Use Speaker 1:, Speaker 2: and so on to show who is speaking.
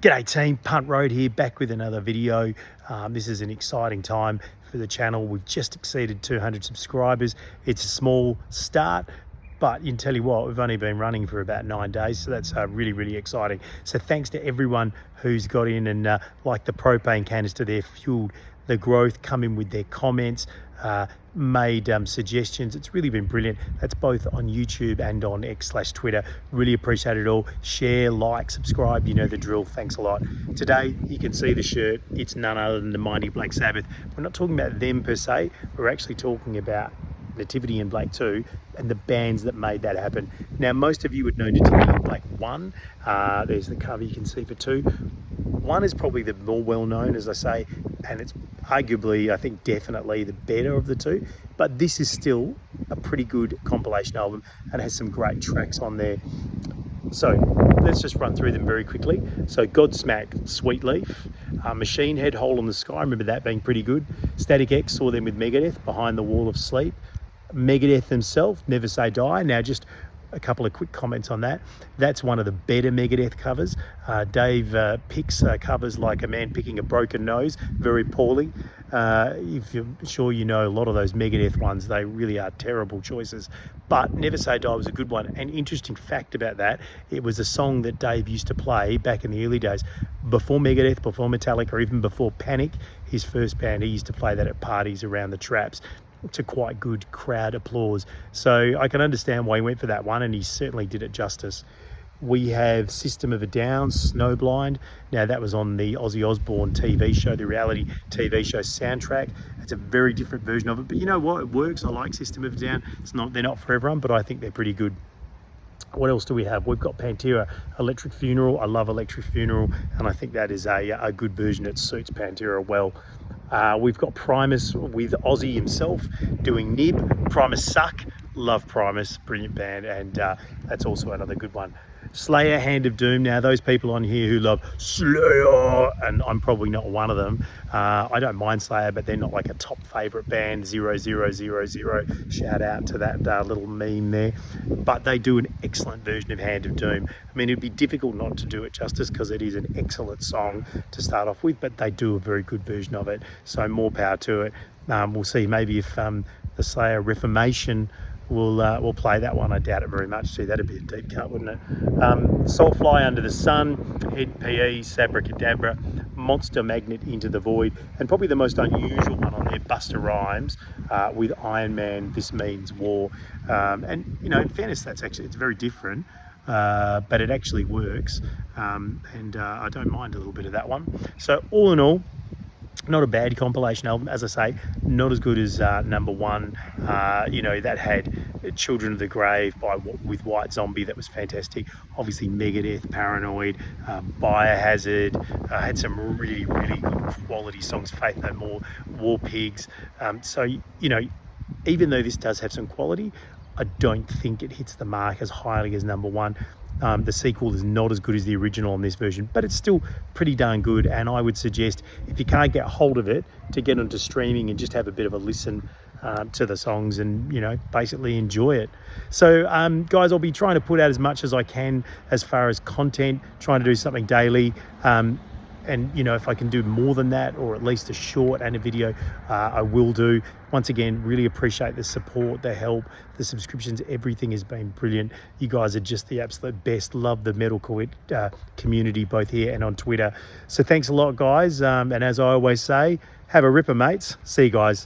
Speaker 1: G'day team, Punt Road here, back with another video. This is an exciting time for the channel. We've just exceeded 200 subscribers. It's a small start, but you can tell you what, we've only been running for about 9 days, so that's really, really exciting. So thanks to everyone who's got in and like the propane canister there, fueled the growth, come in with their comments, made suggestions. It's really been brilliant. That's both on YouTube and on X/Twitter. Really appreciate it all. Share, like, subscribe, you know the drill. Thanks a lot. Today you can see the shirt. It's none other than the mighty Black Sabbath. We're not talking about them per se, we're actually talking about Nativity and Black 2 and the bands that made that happen. Now most of you would know Nativity and Black 1. There's the cover you can see for 2. 1 is probably the more well-known, as I say, and it's arguably, I think, definitely the better of the two, but this is still a pretty good compilation album and has some great tracks on there. So let's just run through them very quickly. So Godsmack, Sweet Leaf, Machine Head, Hole in the Sky, I remember that being pretty good. Static X, saw them with Megadeth, Behind the Wall of Sleep. Megadeth themselves, Never Say Die. Now just a couple of quick comments on that. That's one of the better Megadeth covers. Dave picks covers like A Man Picking a Broken Nose very poorly. If you're sure you know a lot of those Megadeth ones, they really are terrible choices. But Never Say Die was a good one. An interesting fact about that, it was a song that Dave used to play back in the early days. Before Megadeth, before Metallica, or even before Panic, his first band, he used to play that at parties around the traps to quite good crowd applause. So I can understand why he went for that one, and he certainly did it justice. We have System of a Down, Snowblind. Now that was on the Ozzy Osbourne TV show, the reality TV show soundtrack. It's a very different version of it, but you know what, it works. I like System of a Down. They're not for everyone, but I think they're pretty good. What else do we have? We've got Pantera, Electric Funeral. I love Electric Funeral, and I think that is a good version. It suits Pantera well. We've got Primus with Ozzy himself doing Nib. Primus suck. Love Primus, brilliant band, and that's also another good one. Slayer, Hand of Doom. Now those people on here who love Slayer, and I'm probably not one of them. I don't mind Slayer, but they're not like a top favourite band. 0000. Shout out to that little meme there. But they do an excellent version of Hand of Doom. I mean, it'd be difficult not to do it justice because it is an excellent song to start off with, but they do a very good version of it. So more power to it. We'll see maybe if the Slayer Reformation we'll play that one. I doubt it very much too. That'd be a deep cut, wouldn't it? Soulfly, Under the Sun, Head PE, Sabracadabra, Monster Magnet, Into the Void, and probably the most unusual one on there, Busta Rhymes with Iron Man, This Means War. And you know, in fairness, it's very different, but it actually works, and I don't mind a little bit of that one. So all in all, not a bad compilation album, as I say, not as good as number 1. You know, that had Children of the Grave with White Zombie, that was fantastic. Obviously Megadeth, Paranoid, Biohazard, had some really, really good quality songs, Faith No More, War Pigs. So, you know, even though this does have some quality, I don't think it hits the mark as highly as number 1. The sequel is not as good as the original on this version, but it's still pretty darn good, and I would suggest, if you can't get hold of it, to get onto streaming and just have a bit of a listen to the songs and, you know, basically enjoy it. So guys, I'll be trying to put out as much as I can as far as content, trying to do something daily. And you know, if I can do more than that, or at least a short and a video, I will do. Once again, really appreciate the support, the help, the subscriptions. Everything has been brilliant. You guys are just the absolute best. Love the metalcore community, both here and on Twitter. So thanks a lot, guys. And as I always say, have a ripper, mates. See you guys.